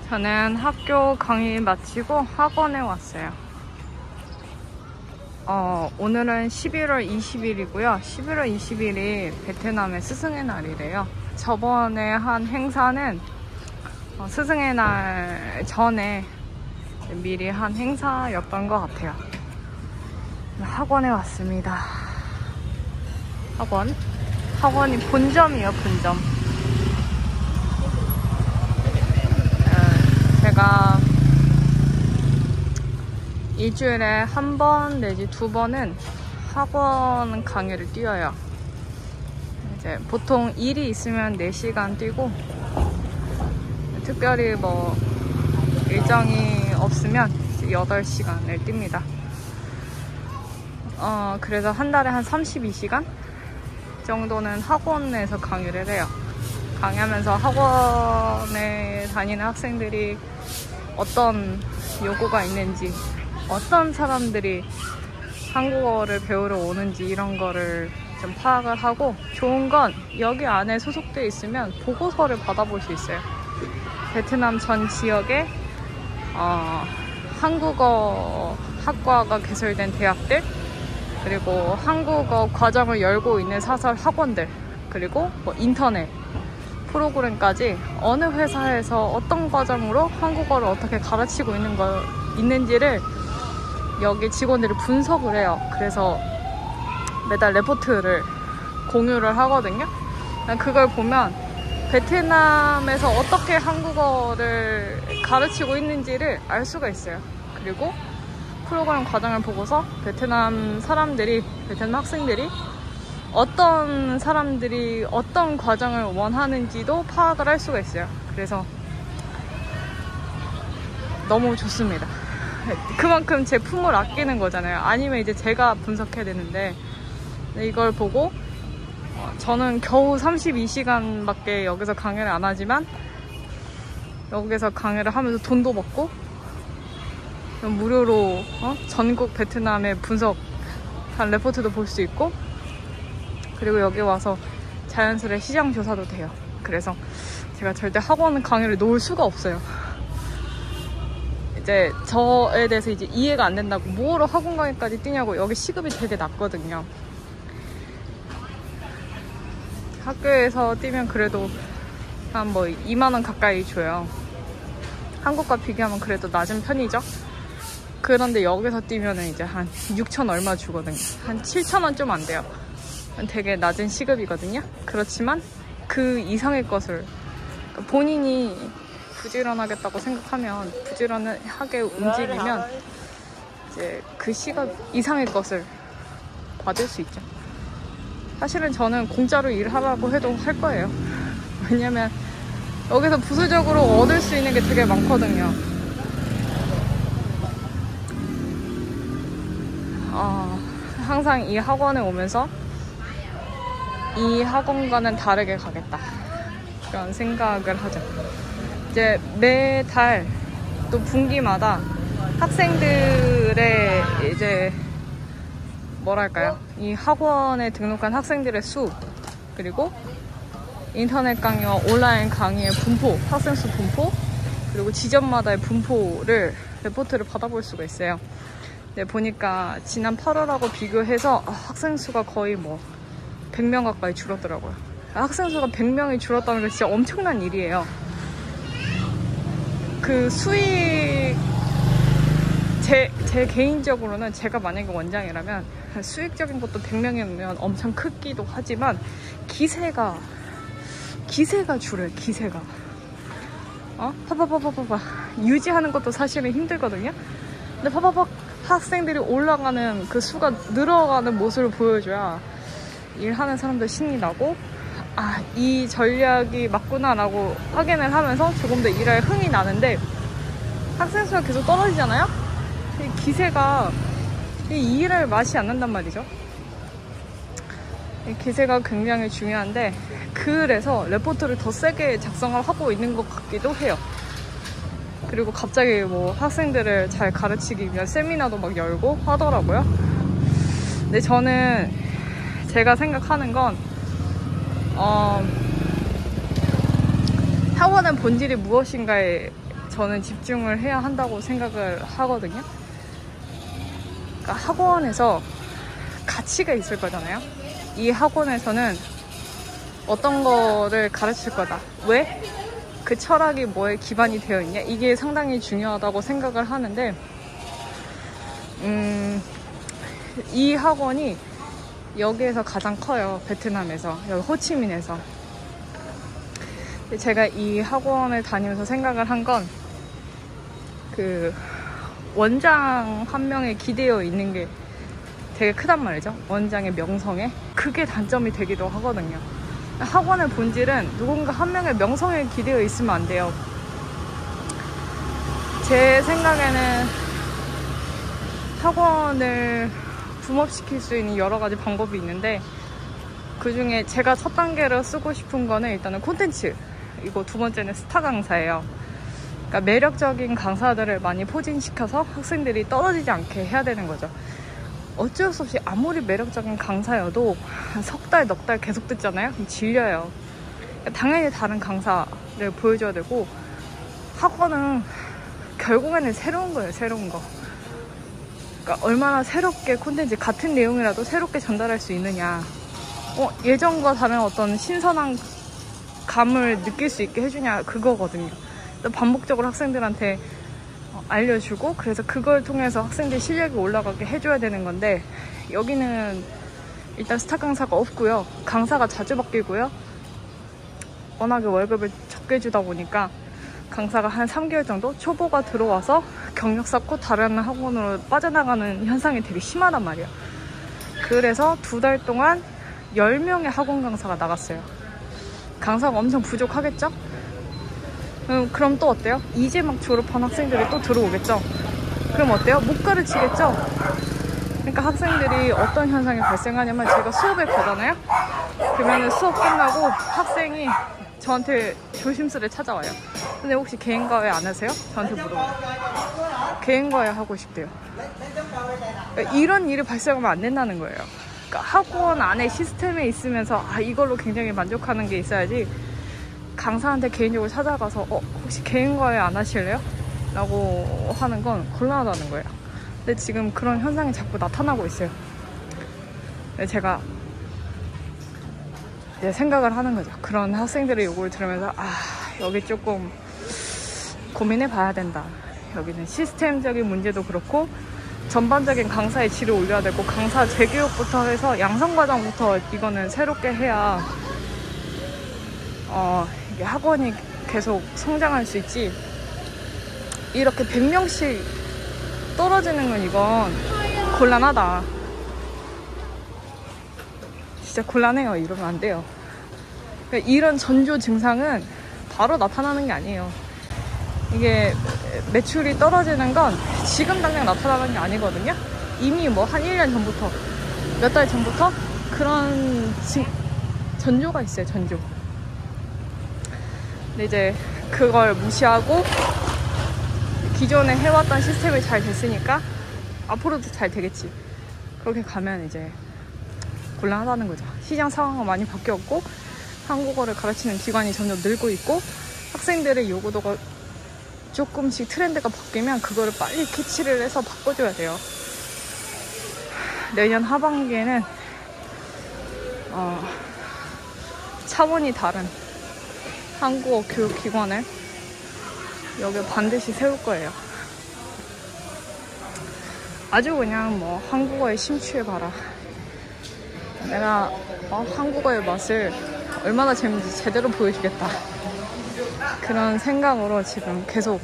저는 학교 강의 마치고 학원에 왔어요. 오늘은 11월 20일이고요. 11월 20일이 베트남의 스승의 날이래요. 저번에 한 행사는 스승의 날 전에 미리 한 행사였던 것 같아요. 학원에 왔습니다. 학원이 본점이에요, 본점. 제가 일주일에 한 번 내지 두 번은 학원 강의를 뛰어요. 이제 보통 일이 있으면 4시간 뛰고, 특별히 뭐 일정이 없으면 8시간을 뜁니다. 그래서 한 달에 한 32시간 정도는 학원에서 강의를 해요. 강의하면서 학원에 다니는 학생들이 어떤 요구가 있는지, 어떤 사람들이 한국어를 배우러 오는지 이런 거를 좀 파악을 하고, 좋은 건 여기 안에 소속되어 있으면 보고서를 받아볼 수 있어요. 베트남 전 지역에 한국어 학과가 개설된 대학들, 그리고 한국어 과정을 열고 있는 사설 학원들, 그리고 뭐 인터넷 프로그램까지 어느 회사에서 어떤 과정으로 한국어를 어떻게 가르치고 있는지를 여기 직원들이 분석을 해요. 그래서 매달 레포트를 공유를 하거든요. 그걸 보면 베트남에서 어떻게 한국어를 가르치고 있는지를 알 수가 있어요. 그리고 프로그램 과정을 보고서 베트남 학생들이 어떤 사람들이 어떤 과정을 원하는지도 파악을 할 수가 있어요. 그래서 너무 좋습니다. 그만큼 제 품을 아끼는 거잖아요. 아니면 이제 제가 분석해야 되는데, 이걸 보고 저는 겨우 32시간밖에 여기서 강의를 안 하지만 여기서 강의를 하면서 돈도 받고 무료로 전국 베트남의 분석한 레포트도 볼 수 있고, 그리고 여기 와서 자연스레 시장 조사도 돼요. 그래서 제가 절대 학원 강의를 놓을 수가 없어요. 이제 저에 대해서 이제 이해가 안 된다고, 뭐로 학원 강의까지 뛰냐고. 여기 시급이 되게 낮거든요. 학교에서 뛰면 그래도 한 뭐 2만 원 가까이 줘요. 한국과 비교하면 그래도 낮은 편이죠. 그런데 여기서 뛰면은 이제 한 6천 얼마 주거든요. 한 7천 원 좀 안 돼요. 되게 낮은 시급이거든요. 그렇지만 그 이상의 것을, 본인이 부지런하겠다고 생각하면, 부지런하게 움직이면 이제 그 시급 이상의 것을 받을 수 있죠. 사실은 저는 공짜로 일하라고 해도 할 거예요. 왜냐면 여기서 부수적으로 얻을 수 있는 게 되게 많거든요. 항상 이 학원에 오면서 이 학원과는 다르게 가겠다, 그런 생각을 하죠. 이제 매달 또 분기마다 학생들의 이제 뭐랄까요, 이 학원에 등록한 학생들의 수, 그리고 인터넷 강의와 온라인 강의의 분포, 학생 수 분포, 그리고 지점마다의 분포를 레포트를 받아볼 수가 있어요. 네, 보니까 지난 8월하고 비교해서 학생 수가 거의 뭐 100명 가까이 줄었더라고요. 학생 수가 100명이 줄었다는 게 진짜 엄청난 일이에요. 그 수익, 제 개인적으로는, 제가 만약에 원장이라면 수익적인 것도 100명이면 엄청 크기도 하지만 기세가 줄어요. 기세가 파파파파파파 유지하는 것도 사실은 힘들거든요. 근데 파파파 학생들이 올라가는 그 수가 늘어가는 모습을 보여줘야 일하는 사람들 신이 나고, 이 전략이 맞구나 라고 확인을 하면서 조금 더 일할 흥이 나는데, 학생 수가 계속 떨어지잖아요. 이 기세가, 이 일할 맛이 안 난단 말이죠. 이 기세가 굉장히 중요한데, 그래서 레포트를 더 세게 작성을 하고 있는 것 같기도 해요. 그리고 갑자기 뭐 학생들을 잘 가르치기 위한 세미나도 막 열고 하더라고요. 근데 저는 제가 생각하는 건 학원은 본질이 무엇인가에 저는 집중을 해야 한다고 생각을 하거든요. 그러니까 학원에서 가치가 있을 거잖아요. 이 학원에서는 어떤 거를 가르칠 거다. 왜? 그 철학이 뭐에 기반이 되어 있냐? 이게 상당히 중요하다고 생각을 하는데, 이 학원이 여기에서 가장 커요. 베트남에서, 여기 호치민에서. 제가 이 학원을 다니면서 생각을 한 건, 그 원장 한 명에 기대어 있는 게 되게 크단 말이죠. 원장의 명성에. 그게 단점이 되기도 하거든요. 학원의 본질은 누군가 한 명의 명성에 기대어 있으면 안 돼요. 제 생각에는 학원을 붐업시킬 수 있는 여러 가지 방법이 있는데, 그 중에 제가 첫 단계로 쓰고 싶은 거는 일단은 콘텐츠, 이거 두 번째는 스타 강사예요. 그러니까 매력적인 강사들을 많이 포진시켜서 학생들이 떨어지지 않게 해야 되는 거죠. 어쩔 수 없이 아무리 매력적인 강사여도 석 달, 넉 달 계속 듣잖아요? 그럼 질려요. 당연히 다른 강사를 보여줘야 되고, 학원은 결국에는 새로운 거예요, 새로운 거. 그러니까 얼마나 새롭게 콘텐츠, 같은 내용이라도 새롭게 전달할 수 있느냐. 예전과 다른 어떤 신선한 감을 느낄 수 있게 해주냐, 그거거든요. 반복적으로 학생들한테 알려주고, 그래서 그걸 통해서 학생들 실력이 올라가게 해줘야 되는 건데, 여기는 일단 스타 강사가 없고요. 강사가 자주 바뀌고요. 워낙에 월급을 적게 주다 보니까 강사가 한 3개월 정도 초보가 들어와서 경력 쌓고 다른 학원으로 빠져나가는 현상이 되게 심하단 말이에요. 그래서 2달 동안 10명의 학원 강사가 나갔어요. 강사가 엄청 부족하겠죠? 그럼 또 어때요? 이제 막 졸업한 학생들이 또 들어오겠죠? 그럼 어때요? 못 가르치겠죠? 그러니까 학생들이 어떤 현상이 발생하냐면, 제가 수업에 가잖아요? 그러면 수업 끝나고 학생이 저한테 조심스레 찾아와요. 근데 혹시 개인과외 안 하세요? 저한테 물어봐요. 개인과외 하고 싶대요. 그러니까 이런 일이 발생하면 안 된다는 거예요. 그러니까 학원 안에 시스템에 있으면서 이걸로 굉장히 만족하는 게 있어야지, 강사한테 개인적으로 찾아가서 혹시 개인과외 안 하실래요? 라고 하는 건 곤란하다는 거예요. 근데 지금 그런 현상이 자꾸 나타나고 있어요. 제가 이제 생각을 하는 거죠. 그런 학생들의 요구를 들으면서 여기 조금 고민해 봐야 된다. 여기는 시스템적인 문제도 그렇고, 전반적인 강사의 질을 올려야 되고, 강사 재교육부터 해서 양성과정부터 이거는 새롭게 해야 이게 학원이 계속 성장할 수 있지. 이렇게 100명씩 떨어지는 건 이건 곤란하다. 진짜 곤란해요. 이러면 안 돼요. 그러니까 이런 전조 증상은 바로 나타나는 게 아니에요. 이게 매출이 떨어지는 건 지금 당장 나타나는 게 아니거든요. 이미 뭐 한 1년 전부터, 몇 달 전부터 그런 전조가 있어요. 전조. 근데 이제 그걸 무시하고 기존에 해왔던 시스템이 잘 됐으니까 앞으로도 잘 되겠지. 그렇게 가면 이제 곤란하다는 거죠. 시장 상황은 많이 바뀌었고, 한국어를 가르치는 기관이 점점 늘고 있고, 학생들의 요구도가 조금씩 트렌드가 바뀌면 그거를 빨리 캐치를 해서 바꿔줘야 돼요. 내년 하반기에는 차원이 다른 한국어 교육기관을 여기 반드시 세울 거예요. 아주 그냥 뭐 한국어에 심취해봐라. 내가 한국어의 맛을 얼마나 재밌는지 제대로 보여주겠다. 그런 생각으로 지금 계속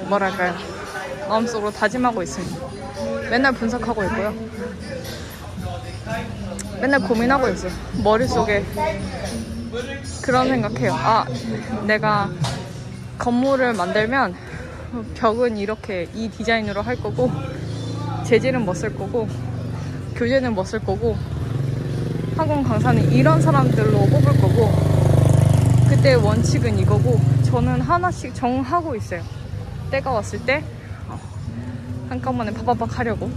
뭐랄까요, 마음속으로 다짐하고 있습니다. 맨날 분석하고 있고요. 맨날 고민하고 있어요. 머릿속에 그런 생각해요. 내가 건물을 만들면 벽은 이렇게 이 디자인으로 할 거고, 재질은 뭐 쓸 거고, 교재는 뭐 쓸 거고, 학원 강사는 이런 사람들로 뽑을 거고, 그때 원칙은 이거고, 저는 하나씩 정하고 있어요. 때가 왔을 때 한꺼번에 파바박 하려고.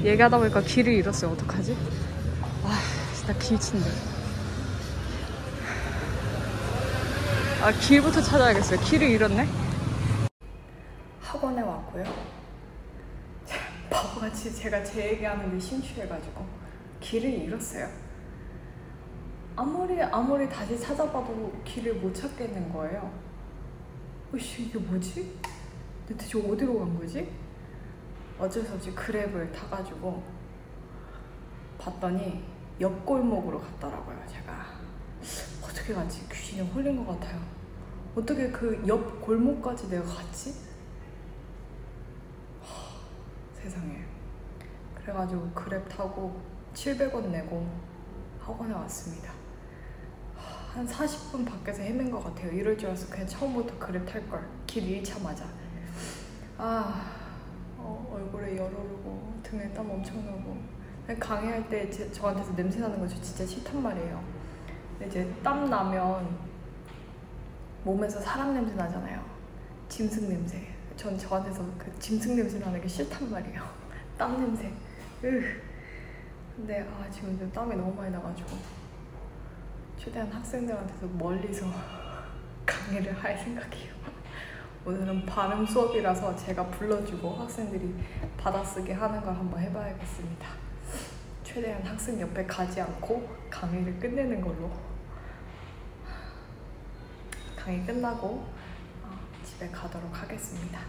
얘기하다 보니까 길을 잃었어요. 어떡하지? 진짜 길친데. 아, 길부터 찾아야겠어요. 길을 잃었네. 학원에 왔고요. 바보같이 제가 제 얘기하는데 심취해가지고 길을 잃었어요. 아무리 다시 찾아봐도 길을 못 찾겠는 거예요. 어이씨, 이게 뭐지? 대체 어디로 간 거지? 어쩔 수 없이 그랩을 타가지고 봤더니 옆 골목으로 갔더라고요. 제가 어떻게 갔지? 귀신에 홀린 것 같아요. 어떻게 그 옆 골목까지 내가 갔지? 세상에. 그래가지고 그랩 타고 700원 내고 학원에 왔습니다. 한 40분 밖에서 헤맨 것 같아요. 이럴 줄 알았어. 그냥 처음부터 그랩 탈걸. 길 1차마자. 얼굴에 열 오르고 등에 땀 엄청 나고. 강의할 때 저한테서 냄새 나는 거 저 진짜 싫단 말이에요. 근데 이제 땀 나면 몸에서 사람 냄새 나잖아요. 짐승 냄새. 전 저한테서 그 짐승 냄새 나는 게 싫단 말이에요. 땀 냄새. 근데 지금 좀 땀이 너무 많이 나가지고 최대한 학생들한테도 멀리서 강의를 할 생각이에요. 오늘은 발음 수업이라서 제가 불러주고 학생들이 받아쓰기 하는 걸 한번 해봐야겠습니다. 최대한 학생 옆에 가지 않고 강의를 끝내는 걸로. 강의 끝나고 집에 가도록 하겠습니다.